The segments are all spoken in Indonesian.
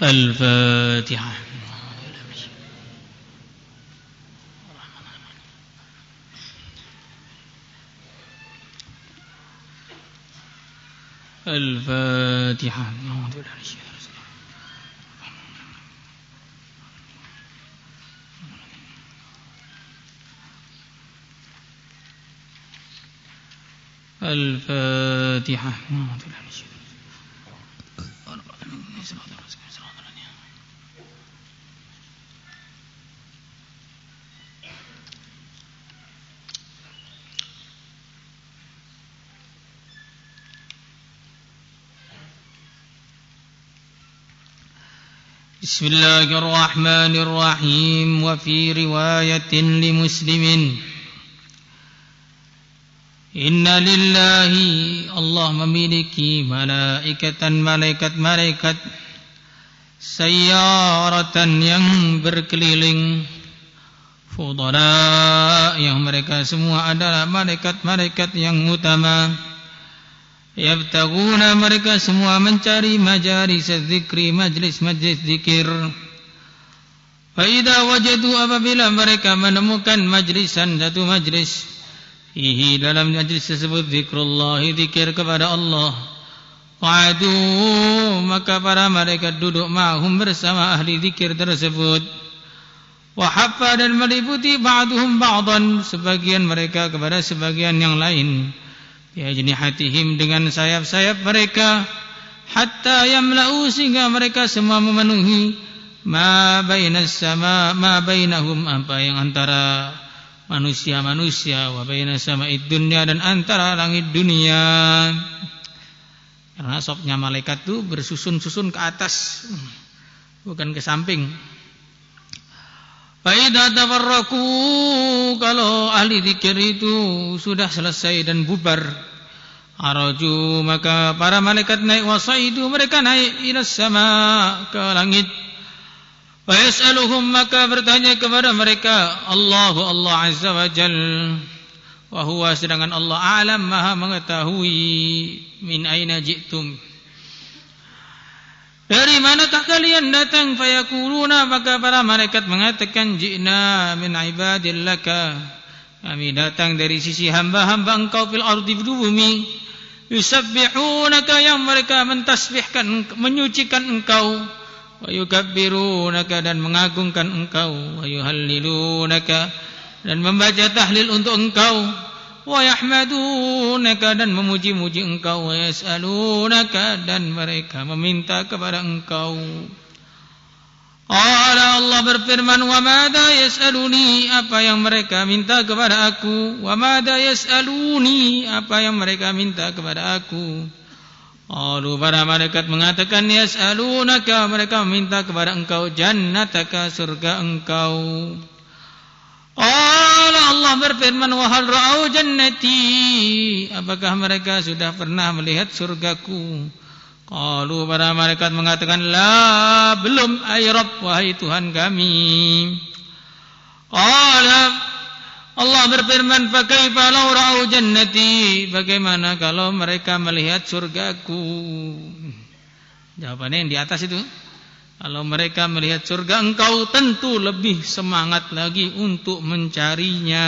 الفاتحة. الفاتحة. الفاتحة. بسم الله الرحمن الرحيم. وفي رواية لمسلم Inna lillahi, Allah memiliki malaikat sayyaratan yang berkeliling, fudala, yang mereka semua adalah malaikat-malaikat yang utama. Yabtaguna, mereka semua mencari majalis dzikri, majlis-majlis zikir. Fa idza wajadu, apabila mereka menemukan majlisan, satu majlis, fihi, dalam majlis tersebut zikrullah, zikir kepada Allah, qa'adu, maka para malaikat duduk ma'hum, bersama ahli zikir tersebut. Wa haffa, dan meliputi ba'duhum ba'dan, sebagian mereka kepada sebagian yang lain, ya ajnihatihim, dengan sayap-sayap mereka, hatta yamla'u, sehingga mereka semua memenuhi ma bainas sama, ma bainahum, apa yang antara manusia-manusia, wa baina sama'id dunya, dan antara langit dunia. Karena sopnya malaikat itu bersusun-susun ke atas, bukan ke samping. Fa idza tafarraqu, kalau ahli zikir itu sudah selesai dan bubar, araju, maka para malaikat naik, wasaidu, mereka naik ila sama, ke langit. Wa yas'aluhum, maka bertanya kepada mereka Allah Azza wa Jal, wa huwa, sedangkan Allah alam, maha mengetahui, min aina ji'tum, dari manakah kalian datang. Fayakuluna, maka para malaikat mengatakan, ji'na min ibadillaka, kami datang dari sisi hamba-hamba engkau, fil ardi, di bumi, yusabbihunaka, yang mereka mentasbihkan, menyucikan engkau, wa yukabbirunaka, dan mengagungkan engkau, wa yuhallilunaka, dan membaca tahlil untuk engkau, wa yahmadunaka, dan memuji-muji engkau, wa yas'alunaka, dan mereka meminta kepada engkau. Allah berfirman, wa madza yas'aluni, apa yang mereka minta kepada aku, wa madza yas'aluni, apa yang mereka minta kepada aku. Lalu para malaikat mengatakan, yas'alunaka, mereka meminta kepada engkau, jannataka, surga engkau. Allah berfirman, wa hal ra'au jannati, apakah mereka sudah pernah melihat surgaku? Lalu para malaikat mengatakan, la, belum, ay Rabb, wahai Tuhan kami. Allah berfirman, fa kaifa law ra'au jannati, bagaimana kalau mereka melihat surgaku? Jawabannya yang di atas itu. Kalau mereka melihat surga engkau, tentu lebih semangat lagi untuk mencarinya.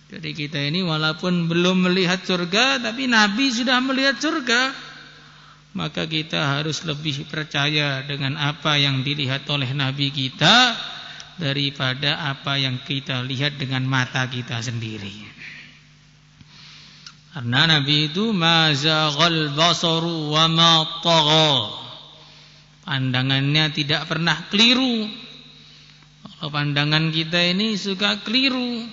Jadi kita ini walaupun belum melihat surga, tapi Nabi sudah melihat surga, maka kita harus lebih percaya dengan apa yang dilihat oleh Nabi kita daripada apa yang kita lihat dengan mata kita sendiri. Karena Nabi itu ma zaghal basaru wa ma tagha, pandangannya tidak pernah keliru. Kalau pandangan kita ini suka keliru,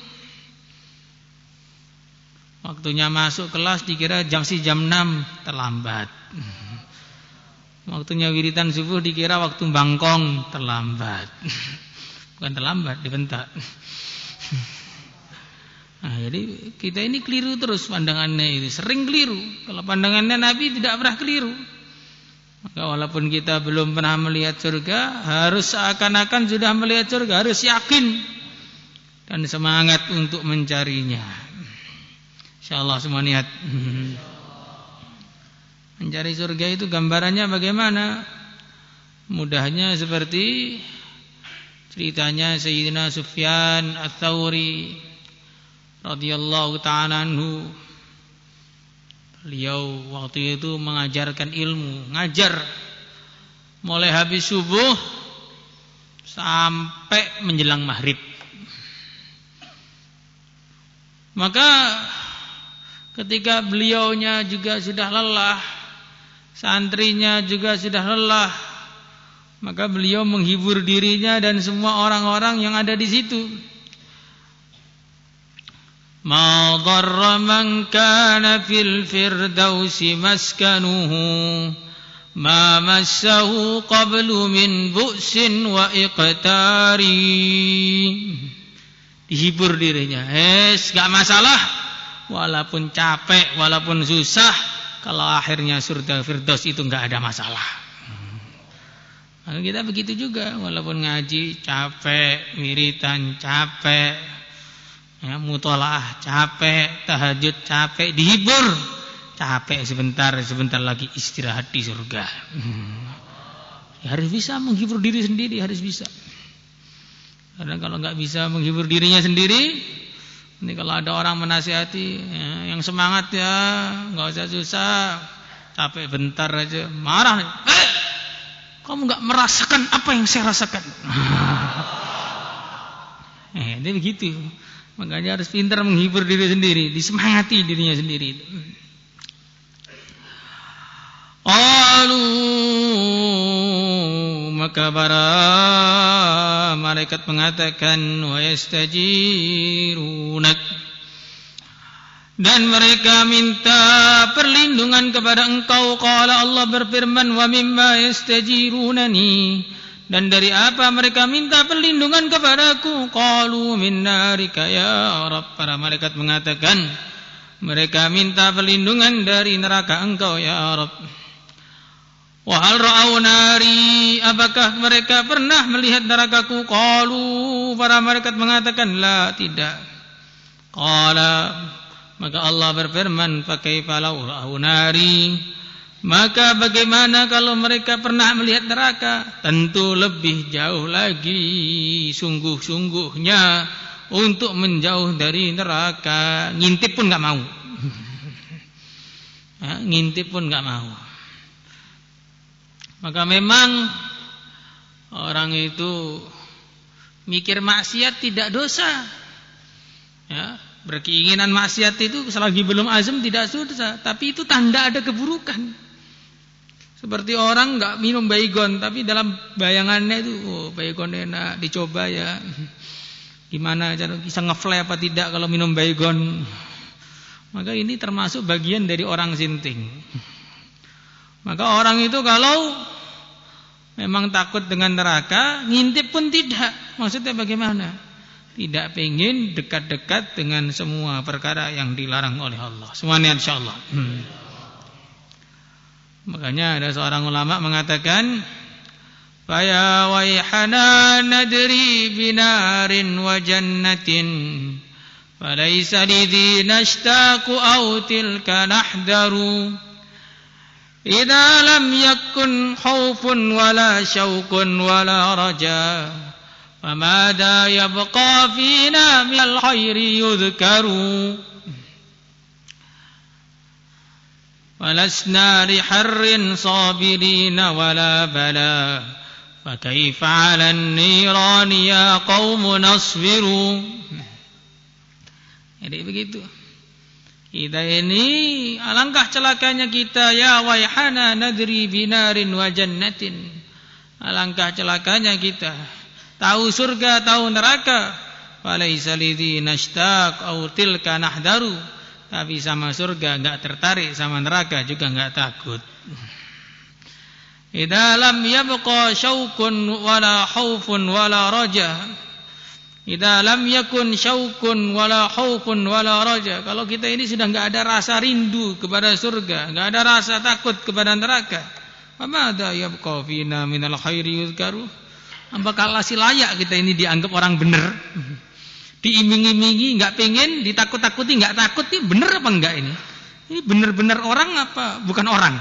waktunya masuk kelas dikira jam 6, terlambat. Waktunya wiridan subuh dikira waktu bangkong, terlambat. Bukan terlambat, dibentak. Nah, jadi kita ini keliru terus pandangannya itu, sering keliru. Kalau pandangannya Nabi tidak pernah keliru. Maka walaupun kita belum pernah melihat surga, harus seakan-akan sudah melihat surga, harus yakin dan semangat untuk mencarinya. Insyaallah semua niat. Mencari surga itu gambarannya bagaimana? Mudahnya seperti ceritanya Sayyidina Sufyan Ats-Tsauri radhiyallahu ta'ala anhu. Beliau waktu itu mengajarkan ilmu, ngajar mulai habis subuh sampai menjelang maghrib. Maka ketika beliaunya juga sudah lelah, santrinya juga sudah lelah, maka beliau menghibur dirinya dan semua orang-orang yang ada di situ. Ma dharra man kana fil firdausi maskanuhu ma massahu qablu min bu'sin wa iqtari. Dihibur dirinya, gak masalah, walaupun capek, walaupun susah, kalau akhirnya surga firdaus itu gak ada masalah. Maka kita begitu juga, walaupun ngaji capek, wiritan capek, ya, mutolaah capek, tahajud capek, dihibur, capek sebentar lagi istirahat di surga. Ya, harus bisa menghibur diri sendiri, harus bisa. Karena kalau nggak bisa menghibur dirinya sendiri, ini kalau ada orang menasihati, ya, yang semangat ya, nggak usah susah, capek bentar aja, marah. Kamu nggak merasakan apa yang saya rasakan. Dia begitu. Makanya harus pintar menghibur diri sendiri, disemangati dirinya sendiri. Maka para malaikat mengatakan wa yastajirunak, dan mereka minta perlindungan kepada engkau. Qala Allah berfirman, wa mimma yastajirunani, dan dari apa mereka minta perlindungan kepadaku? Qalu min narika ya Rabb. Para malaikat mengatakan mereka minta perlindungan dari neraka engkau ya Rabb. Wa hal ra'au nari, apakah mereka pernah melihat nerakaku? Qalu, para malaikat mengatakan la, tidak. Qala, maka Allah berfirman, fa kaifa law ra'au nari, maka bagaimana kalau mereka pernah melihat neraka? Tentu lebih jauh lagi sungguh-sungguhnya untuk menjauh dari neraka. Ngintip pun enggak mau. Ngintip pun enggak mau. Maka memang orang itu mikir maksiat tidak dosa, ya, berkeinginan maksiat itu selagi belum azam tidak dosa, tapi itu tanda ada keburukan. Seperti orang nggak minum baygon, tapi dalam bayangannya itu, baygon enak, dicoba ya, gimana cara bisa ngefly apa tidak kalau minum baygon. Maka ini termasuk bagian dari orang sinting. Maka orang itu kalau memang takut dengan neraka, ngintip pun tidak. Maksudnya bagaimana? Tidak ingin dekat-dekat dengan semua perkara yang dilarang oleh Allah. Semuanya insyaallah. Makanya ada seorang ulama mengatakan, "Faya waihana nadri binarin wa jannatin, falaysa lidhi nashtaqu aw tilka nahdaru. Idza lam yakun khaufun wala syauqun wala raja, famada yabqa fina minal khairi yudhkaru. Walasna liharrin sabirina wala bala, fakaifa 'alan nirani ya qaum nasbiru." Jadi begitu. Kita ini alangkah celakanya kita, ya waihana nadri binarin wa jannatin. Alangkah celakanya kita, tahu surga, tahu neraka. Falaisa lidhi nashtaq aw tilka nahdaru. Tapi sama surga enggak tertarik, sama neraka juga enggak takut. Idza lam yabqa syauqun wala khaufun wala raja. Idza lam yakun syauqun wala khaufun wala raja. Kalau kita ini sudah enggak ada rasa rindu kepada surga, enggak ada rasa takut kepada neraka, famada yabqa fina minal khairi yuzkaru. Apakah masih layak kita ini dianggap orang benar? Diiming-imingi enggak pengen, ditakut-takuti enggak takut, ini benar apa enggak ini? Ini benar-benar orang apa bukan orang?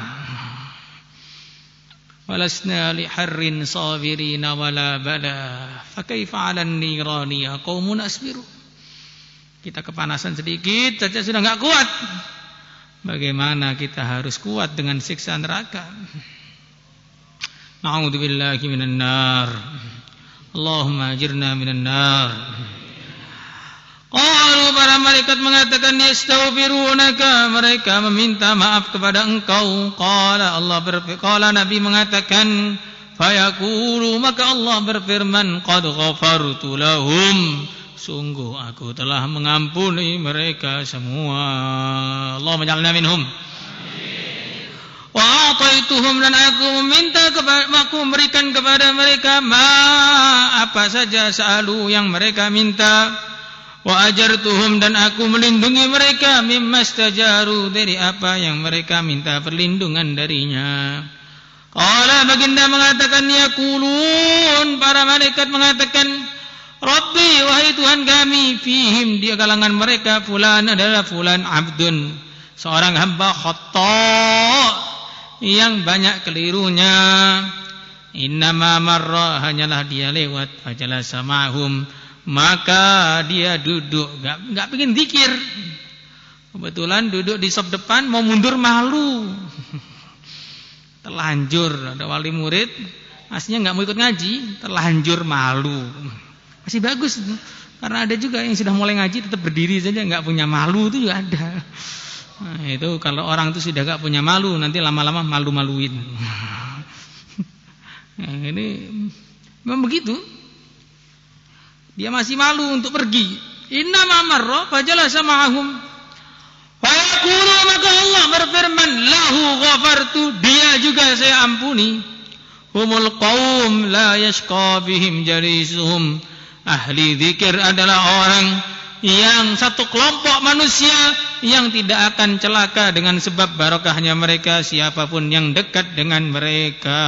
walasna li harrin sabirina wala bala fakaifa 'alan nirani qaumun asbiru. Kita kepanasan sedikit saja sudah enggak kuat. Bagaimana kita harus kuat dengan siksa neraka? Na'udzubillahi minan nar. Allahumma ajirna minan nar. Qalu, para malaikat mengatakan, yastaghfirunaka, mereka meminta maaf kepada engkau. Qala Nabi mengatakan, fayaqulu, maka Allah berfirman, qad ghafartu lahum, sungguh aku telah mengampuni mereka semua. Allah menjalna minhum. Wa a'taituhum, dan aku memberikan kepada mereka apa saja sa'alu yang mereka minta. Wa ajartuhum, dan aku melindungi mereka mimma stajaru, dari apa yang mereka minta perlindungan darinya. Qala, baginda mengatakan, yaqulun, para malaikat mengatakan, Rabbi, wahai Tuhan kami, fihim, di kalangan mereka, fulan adalah fulan abdun, seorang hamba khata' yang banyak kelirunya. Innama marra, hanyalah dia lewat, fajalasa ma'hum, maka dia duduk, enggak pengen zikir. Kebetulan duduk di sop depan, mau mundur malu. Terlanjur, ada wali murid aslinya enggak mau ikut ngaji, terlanjur malu. Masih bagus itu. Karena ada juga yang sudah mulai ngaji tetap berdiri saja, enggak punya malu, itu juga ada. Nah, itu kalau orang itu sudah enggak punya malu, nanti lama-lama malu-maluin. Nah, ini memang begitu. Dia masih malu untuk pergi. Innama marra fajalasa ma'ahum. Fa yaqulu, maka Allah berfirman, lahu ghafartu, dia juga saya ampuni. Humul qaum la yashqa bihim jalisuhum. Ahli zikir adalah orang yang satu kelompok manusia yang tidak akan celaka dengan sebab barokahnya mereka, siapapun yang dekat dengan mereka.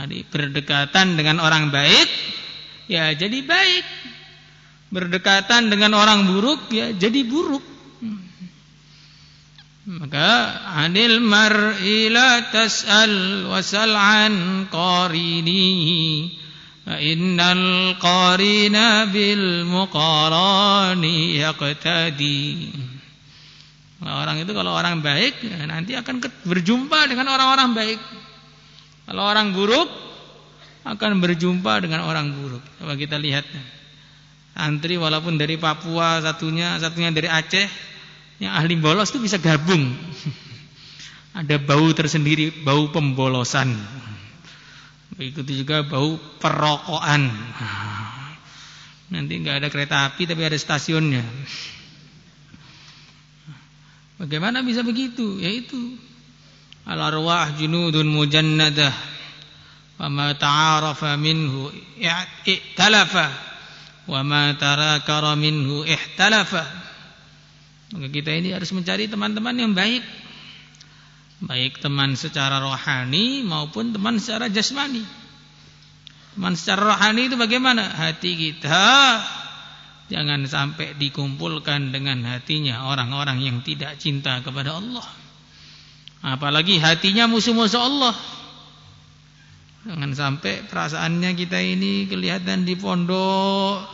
Berdekatan dengan orang baik, ya jadi baik. Berdekatan dengan orang buruk, ya jadi buruk. Maka anil mar'i la tas'al wasal an qarinihi, innal qarina bil muqarani yaqtadi. Orang itu kalau orang baik, ya nanti akan berjumpa dengan orang-orang baik. Kalau orang buruk akan berjumpa dengan orang buruk. Coba kita lihat. Santri walaupun dari Papua satunya dari Aceh, yang ahli bolos itu bisa gabung. Ada bau tersendiri, bau pembolosan. Begitu juga bau perrokokan. Nanti enggak ada kereta api tapi ada stasiunnya. Bagaimana bisa begitu? Yaitu al-arwah junudun mujannadah, wa ma ta'arafa minhu i'talafa, wa ma tarakara minhu ihtalafa. Maka kita ini harus mencari teman-teman yang baik. Baik teman secara rohani maupun teman secara jasmani. Teman secara rohani itu bagaimana? Hati kita jangan sampai dikumpulkan dengan hatinya orang-orang yang tidak cinta kepada Allah. Apalagi hatinya musuh-musuh Allah. Jangan sampai perasaannya kita ini kelihatan di pondok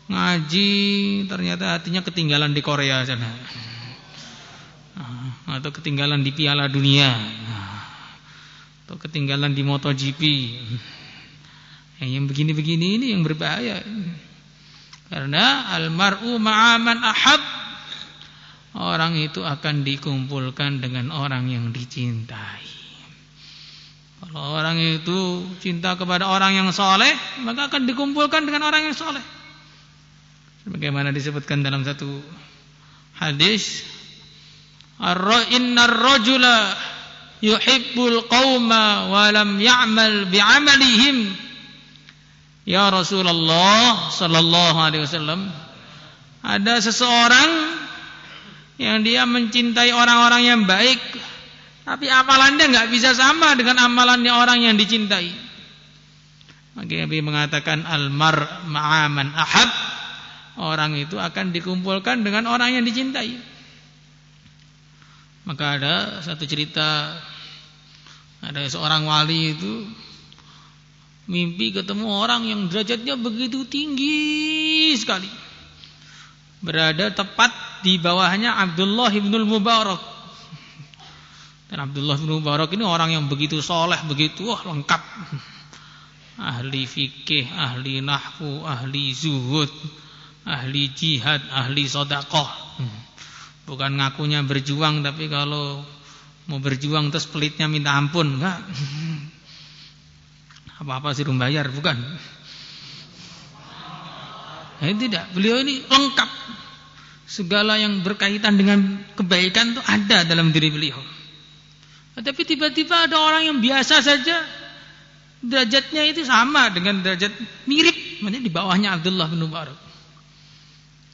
ngaji, ternyata hatinya ketinggalan di Korea sana, atau ketinggalan di Piala Dunia, atau ketinggalan di MotoGP. Yang begini-begini ini yang berbahaya. Karena al-mar'u ma'aman ahab, orang itu akan dikumpulkan dengan orang yang dicintai. Kalau orang itu cinta kepada orang yang soleh, maka akan dikumpulkan dengan orang yang soleh. Sebagaimana disebutkan dalam satu hadis, innar rajula yuhibbul qauma wa lam ya'mal bi'amalihim. Ya Rasulullah sallallahu alaihi wasallam, ada seseorang yang dia mencintai orang-orang yang baik, tapi amalannya enggak bisa sama dengan amalannya orang yang dicintai. Maka Nabi mengatakan al-mar' ma'aman ahab, orang itu akan dikumpulkan dengan orang yang dicintai. Maka ada satu cerita Ada seorang wali itu mimpi ketemu orang yang derajatnya begitu tinggi sekali, berada tepat di bawahnya Abdullah ibnul Mubarak. Dan Abdullah ibnul Mubarak ini orang yang begitu soleh, begitu lengkap, ahli fikih, ahli nahwu, ahli zuhud, ahli jihad, ahli sedekah. Bukan ngakunya berjuang, tapi kalau mau berjuang terus pelitnya minta ampun, enggak. Apa-apa suruh bayar, bukan. Tidak, beliau ini lengkap. Segala yang berkaitan dengan kebaikan itu ada dalam diri beliau. Tapi tiba-tiba ada orang yang biasa saja, derajatnya itu sama dengan derajat mirip, maksudnya di bawahnya Abdullah bin Mubarak.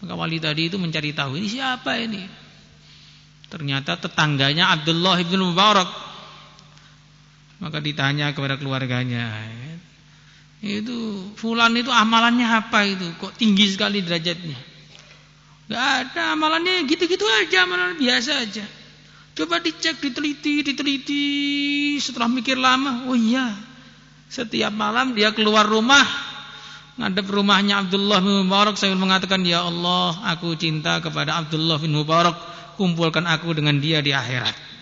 Maka wali tadi itu mencari tahu, ini siapa ini? Ternyata tetangganya Abdullah bin Mubarak. Maka ditanya kepada keluarganya, itu fulan itu amalannya apa itu? Kok tinggi sekali derajatnya? Gak ada, amalannya gitu-gitu aja, amalan biasa aja. Coba dicek, diteliti. Setelah mikir lama, oh iya, setiap malam dia keluar rumah, ngadep rumahnya Abdullah bin Mubarak, saya mengatakan, ya Allah, aku cinta kepada Abdullah bin Mubarak, kumpulkan aku dengan dia di akhirat.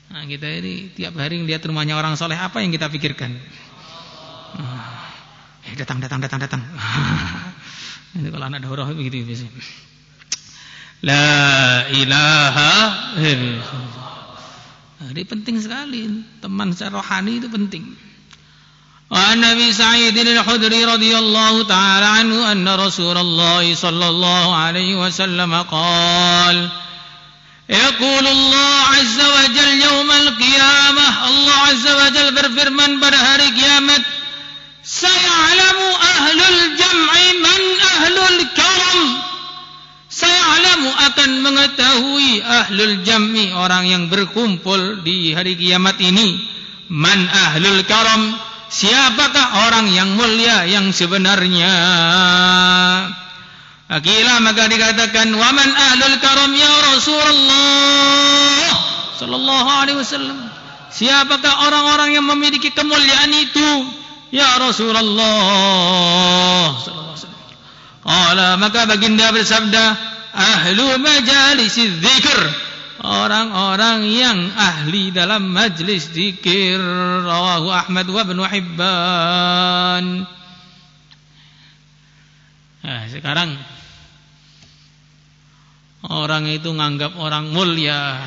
Nah, kita ini tiap hari lihat rumahnya orang soleh, apa yang kita pikirkan? Datang. Ini kalau anak daurah begitu biasanya. La ilaha illallah. Ini penting sekali, teman secara rohani itu penting. Wa Nabi Sa'id al-Khudri radhiyallahu ta'ala anhu anna Rasulullah sallallahu alaihi wasallam qala yaqulu Allah azza wa jalla yaumil qiyamah, Allah azza wa jalla berfirman pada hari kiamat, saya'lamu ahlul jam'i man ahlul karam. Saya'lamu akan mengetahui ahlul jam'i, orang yang berkumpul di hari kiamat ini, man ahlul karam, siapakah orang yang mulia yang sebenarnya. Akila, maka dikatakan, wa man ahlul karam ya Rasulullah sallallahu alaihi wasallam, siapakah orang-orang yang memiliki kemuliaan itu ya Rasulullah sallallahu alaihi wasallam. Qala, maka baginda bersabda, ahlu majalisiz dzikr, orang-orang yang ahli dalam majlis zikir. Rawahu Ahmad wa Ibnu Hibban. Nah, sekarang orang itu nganggap orang mulia,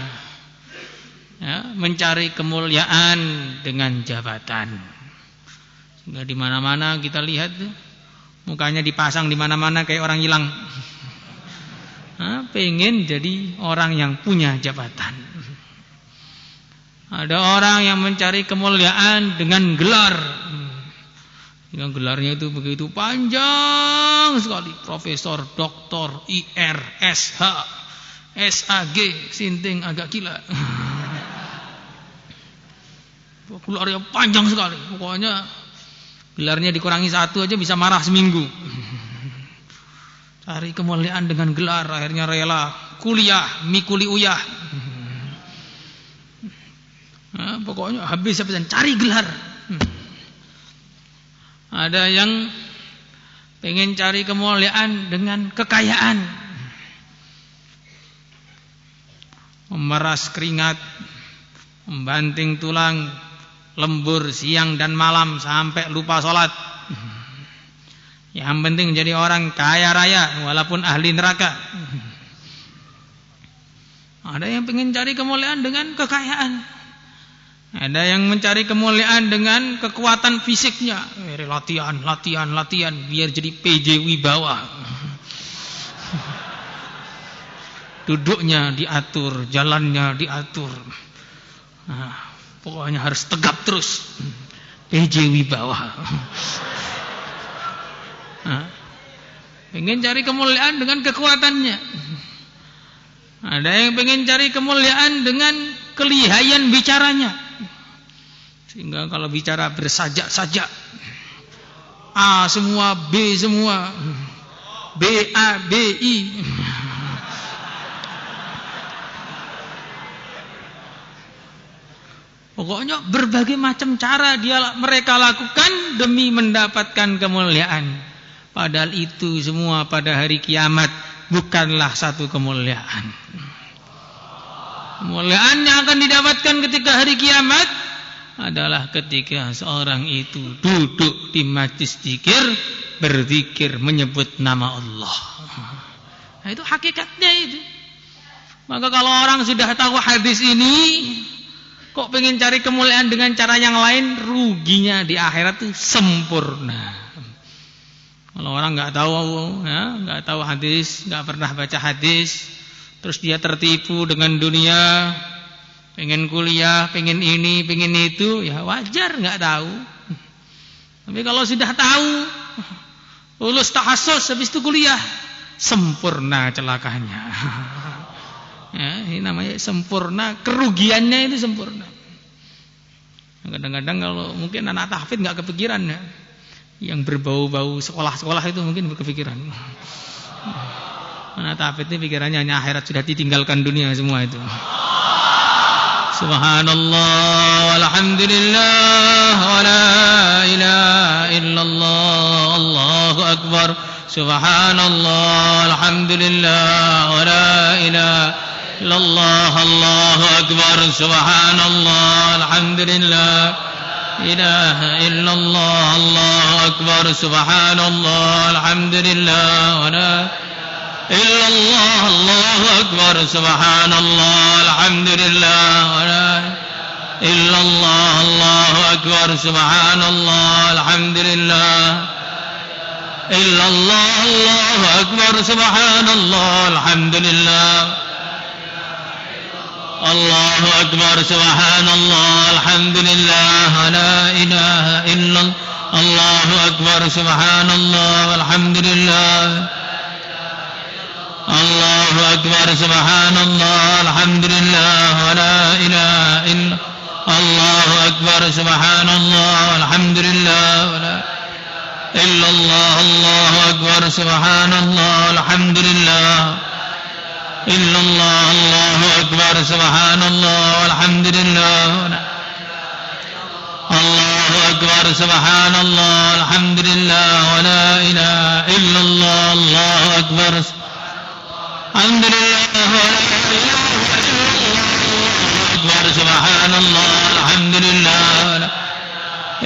ya, mencari kemuliaan dengan jabatan. Sehingga di mana-mana kita lihat mukanya dipasang di mana-mana kayak orang hilang. Pengen jadi orang yang punya jabatan. Ada orang yang mencari kemuliaan dengan gelar. Yang gelarnya itu begitu panjang sekali. Profesor, doktor, IR, SH, SAG, sinting agak gila. Gelarnya panjang sekali. Pokoknya gelarnya dikurangi satu aja bisa marah seminggu. Cari kemuliaan dengan gelar, akhirnya rela kuliah, mikuli uyah. Pokoknya habis-habisan cari gelar. Ada yang pengen cari kemuliaan dengan kekayaan, memeras keringat, membanting tulang, lembur siang dan malam sampai lupa sholat. Yang penting jadi orang kaya raya walaupun ahli neraka. Ada yang pengen cari kemuliaan dengan kekayaan. Ada yang mencari kemuliaan dengan kekuatan fisiknya. Latihan biar jadi PJ Wibawa. Duduknya diatur, jalannya diatur. Nah, pokoknya harus tegap terus. PJ Wibawa. Pengen cari kemuliaan dengan kekuatannya. Ada yang pengen cari kemuliaan dengan kelihayan bicaranya, sehingga kalau bicara bersajak-sajak, A semua, B semua, B A B I. Pokoknya berbagai macam cara mereka lakukan demi mendapatkan kemuliaan. Padahal itu semua pada hari kiamat bukanlah satu kemuliaan. Kemuliaan yang akan didapatkan ketika hari kiamat adalah ketika seorang itu duduk di majlis zikir, berzikir menyebut nama Allah. Nah, itu hakikatnya itu. Maka kalau orang sudah tahu hadis ini, kok pengen cari kemuliaan dengan cara yang lain, ruginya di akhirat itu sempurna. Kalau orang nggak tahu hadis, nggak pernah baca hadis, terus dia tertipu dengan dunia, pengen kuliah, pengen ini, pengen itu, ya wajar nggak tahu. Tapi kalau sudah tahu, lulus tahassus, habis itu kuliah, sempurna celakanya. Ya, ini namanya sempurna, kerugiannya itu sempurna. Kadang-kadang kalau mungkin anak tahfidz nggak kepikiran ya, yang berbau-bau sekolah-sekolah itu mungkin berkepikiran. Anak tahfidz ini pikirannya hanya akhirat, sudah ditinggalkan dunia semua itu. Subhanallah, walhamdulillah, wa la ilaha illallah, Allahu akbar. Subhanallah, alhamdulillah, wa la ilaha illallah, Allahu akbar. Subhanallah, alhamdulillah, ilaha illallah, Allahu akbar. Subhanallah, alhamdulillah, wa la illallah, Allahu akbar. Subhanallah, alhamdulillah, wa la illallah, Allahu akbar. Subhanallah, alhamdulillah, illallah, Allahu akbar. Subhanallah, alhamdulillah, Allahu akbar. Subhanallah, alhamdulillah, la ilaha illallah, Allahu akbar. Subhanallah, alhamdulillah, Allahu akbar. Subhanallah, alhamdulillah, la ilaha illallah, Allahu akbar. Subhanallah, alhamdulillah, la illallah, Allahu akbar. Subhanallah, alhamdulillah, illallah, Allahu akbar. Subhanallah, alhamdulillah, Allahu akbar. Subhanallah, alhamdulillah, wa la ilaha illallah, Allahu akbar. Alhamdulillah, wa la ilaha illallah, akbar. Subhanallah, alhamdulillah,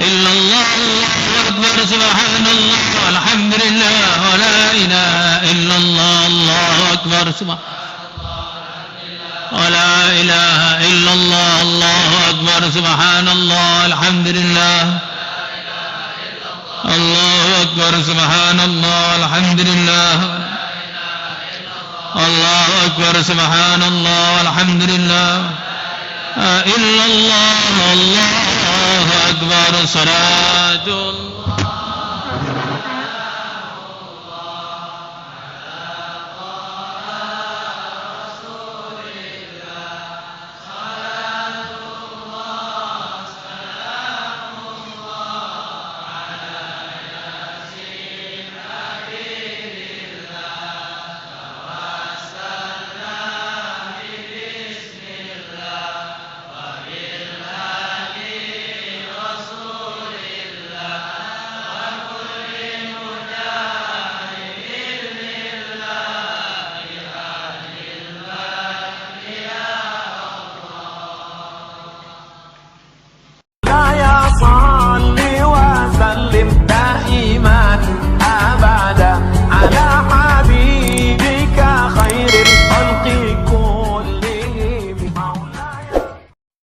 illallah, Allahu akbar. Subhanallah, alhamdulillah, wa la ilaha illallah, Allahu akbar. Wa la ilaha illallah, Allahu akbar. Subhanallah, alhamdulillah, Allahu akbar. Subhanallah, alhamdulillah, Allahu akbar. Subhanallah, alhamdulillah, illallah, Allahu akbar. Salatul